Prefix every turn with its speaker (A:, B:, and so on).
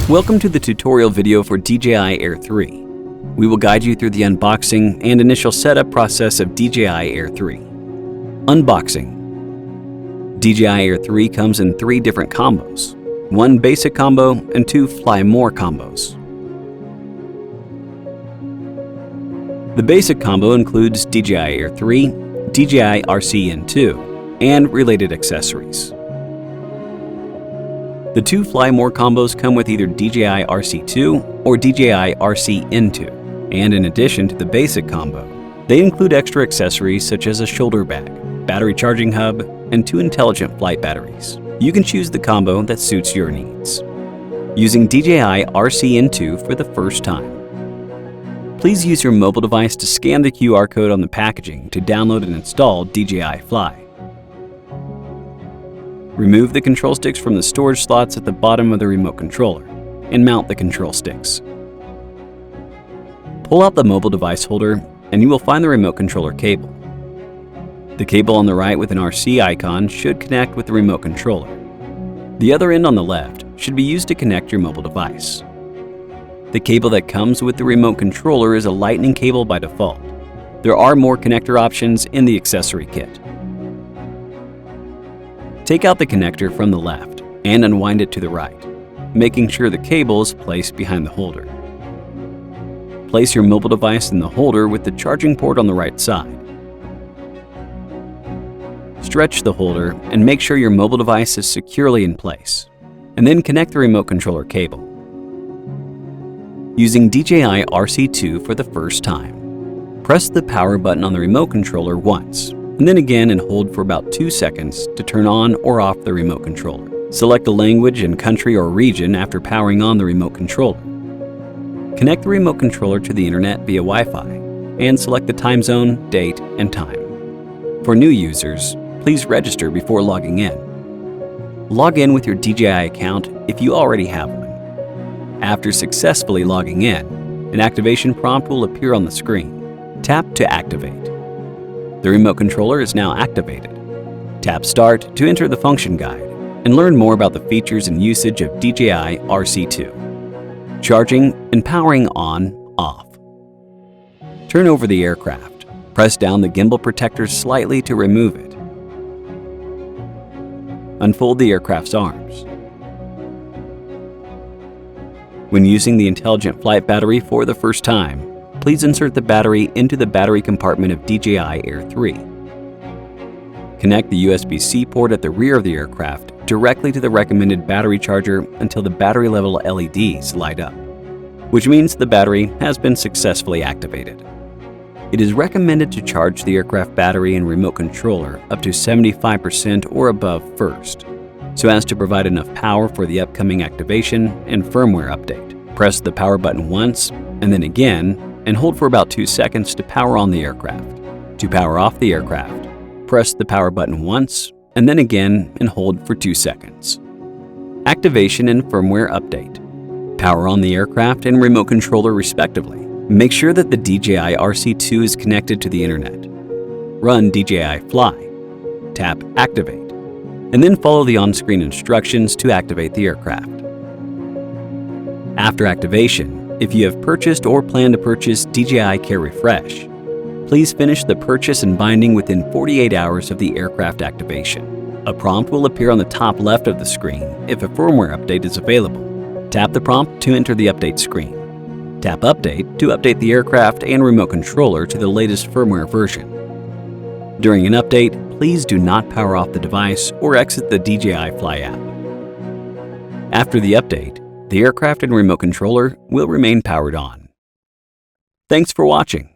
A: Welcome to the tutorial video for DJI Air 3. We will guide you through the unboxing and initial setup process of DJI Air 3. Unboxing. DJI Air 3 comes in 3 different combos, 1 basic combo and 2 fly more combos. The basic combo includes DJI Air 3, DJI RCN2, and related accessories. The 2 Fly More combos come with either DJI RC2 or DJI RCN2, and in addition to the basic combo, they include extra accessories such as a shoulder bag, battery charging hub, and 2 intelligent flight batteries. You can choose the combo that suits your needs. Using DJI RCN2 for the first time. Please use your mobile device to scan the QR code on the packaging to download and install DJI Fly. Remove the control sticks from the storage slots at the bottom of the remote controller and mount the control sticks. Pull out the mobile device holder and you will find the remote controller cable. The cable on the right with an RC icon should connect with the remote controller. The other end on the left should be used to connect your mobile device. The cable that comes with the remote controller is a lightning cable by default. There are more connector options in the accessory kit. Take out the connector from the left and unwind it to the right, making sure the cable is placed behind the holder. Place your mobile device in the holder with the charging port on the right side. Stretch the holder and make sure your mobile device is securely in place, and then connect the remote controller cable. Using DJI RC2 for the first time, press the power button on the remote controller once, and then again and hold for about 2 seconds to turn on or off the remote controller. Select the language and country or region after powering on the remote controller. Connect the remote controller to the internet via Wi-Fi and select the time zone, date, and time. For new users, please register before logging in. Log in with your DJI account if you already have one. After successfully logging in, an activation prompt will appear on the screen. Tap to activate. The remote controller is now activated. Tap Start to enter the function guide and learn more about the features and usage of DJI RC2. Charging and powering on, off. Turn over the aircraft. Press down the gimbal protector slightly to remove it. Unfold the aircraft's arms. When using the intelligent flight battery for the first time, please insert the battery into the battery compartment of DJI Air 3. Connect the USB-C port at the rear of the aircraft directly to the recommended battery charger until the battery level LEDs light up, which means the battery has been successfully activated. It is recommended to charge the aircraft battery and remote controller up to 75% or above first, so as to provide enough power for the upcoming activation and firmware update. Press the power button once and then again and hold for about 2 seconds to power on the aircraft. To power off the aircraft, press the power button once and then again and hold for 2 seconds. Activation and firmware update. Power on the aircraft and remote controller respectively. Make sure that the DJI RC2 is connected to the internet. Run DJI Fly. Tap Activate, and then follow the on-screen instructions to activate the aircraft. After activation, if you have purchased or plan to purchase DJI Care Refresh, please finish the purchase and binding within 48 hours of the aircraft activation. A prompt will appear on the top left of the screen if a firmware update is available. Tap the prompt to enter the update screen. Tap Update to update the aircraft and remote controller to the latest firmware version. During an update, please do not power off the device or exit the DJI Fly app. After the update, the aircraft and remote controller will remain powered on. Thanks for watching.